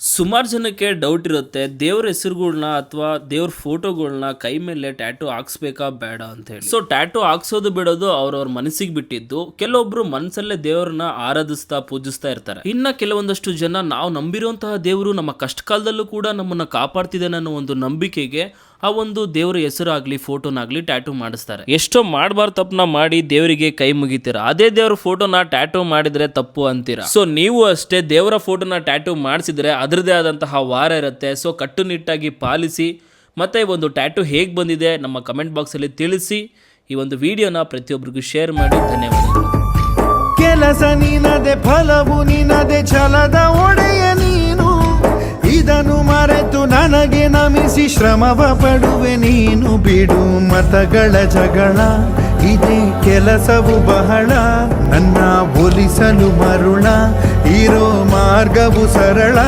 ಸುಮಾರು ಜನಕ್ಕೆ ಡೌಟ್ ಇರುತ್ತೆ ದೇವ್ರ ಹೆಸರುಗಳನ್ನ ಅಥವಾ ದೇವ್ರ ಫೋಟೋಗಳನ್ನ ಕೈ ಮೇಲೆ ಟ್ಯಾಟೂ ಹಾಕ್ಸ್ಬೇಕಾ ಬೇಡ ಅಂತ ಹೇಳಿ. ಸೊ ಟ್ಯಾಟೂ ಹಾಕ್ಸೋದು ಬಿಡೋದು ಅವ್ರವ್ರ ಮನಸ್ಸಿಗೆ ಬಿಟ್ಟಿದ್ದು. ಕೆಲವೊಬ್ರು ಮನಸ್ಸಲ್ಲೇ ದೇವ್ರನ್ನ ಆರಾಧಿಸ್ತಾ ಪೂಜಿಸ್ತಾ ಇರ್ತಾರೆ. ಇನ್ನ ಕೆಲವೊಂದಷ್ಟು ಜನ ನಾವು ನಂಬಿರುವಂತಹ ದೇವರು ನಮ್ಮ ಕಷ್ಟ ಕಾಲದಲ್ಲೂ ಕೂಡ ನಮ್ಮನ್ನ ಕಾಪಾಡ್ತಿದ್ದಾನೆ ಅನ್ನೋ ಒಂದು ನಂಬಿಕೆಗೆ ಆ ಒಂದು ದೇವ್ರ ಹೆಸರಾಗ್ಲಿ ಫೋಟೋನಾಗ್ಲಿ ಟ್ಯಾಟೂ ಮಾಡಿಸ್ತಾರೆ. ಎಷ್ಟೋ ಮಾಡಬಾರ್ದು ತಪ್ಪನ ಮಾಡಿ ದೇವರಿಗೆ ಕೈ ಮುಗಿತೀರಾ, ಅದೇ ದೇವ್ರ ಫೋಟೋನ ಟ್ಯಾಟೂ ಮಾಡಿದ್ರೆ ತಪ್ಪು ಅಂತೀರಾ. ಸೊ ನೀವು ಅಷ್ಟೇ ದೇವರ ಫೋಟೋನ ಟ್ಯಾಟೂ ಮಾಡಿಸಿದ್ರೆ ಅದರದೇ ಆದಂತಹ ವಾರ ಇರುತ್ತೆ. ಸೊ ಕಟ್ಟುನಿಟ್ಟಾಗಿ ಪಾಲಿಸಿ. ಮತ್ತೆ ಈ ಒಂದು ಟ್ಯಾಟೂ ಹೇಗೆ ಬಂದಿದೆ ನಮ್ಮ ಕಮೆಂಟ್ ಬಾಕ್ಸಲ್ಲಿ ತಿಳಿಸಿ. ಈ ಒಂದು ವಿಡಿಯೋನ ಪ್ರತಿಯೊಬ್ಬರಿಗೂ ಶೇರ್ ಮಾಡಿ. ಧನ್ಯವಾದಗಳು. ಕೆಲಸ ನಿನದೆ, ಫಲವು ನಿನದೆ, ಛಲದ ಒಡೆಯ ನೀನು. ಇದನ್ನು ಮರೆತು ನನಗೆ ನಮಿಸಿ ಶ್ರಮವ ಪಡುವೆ ನೀನು. ಬಿಡು ಮತಗಳ ಜಗಳ, ಇದೇ ಕೆಲಸವು ಬಹಳ. ನನ್ನ ಒಲಿಸಲು ಮರುಳ, ಇರೋ ಮಾರ್ಗವು ಸರಳ.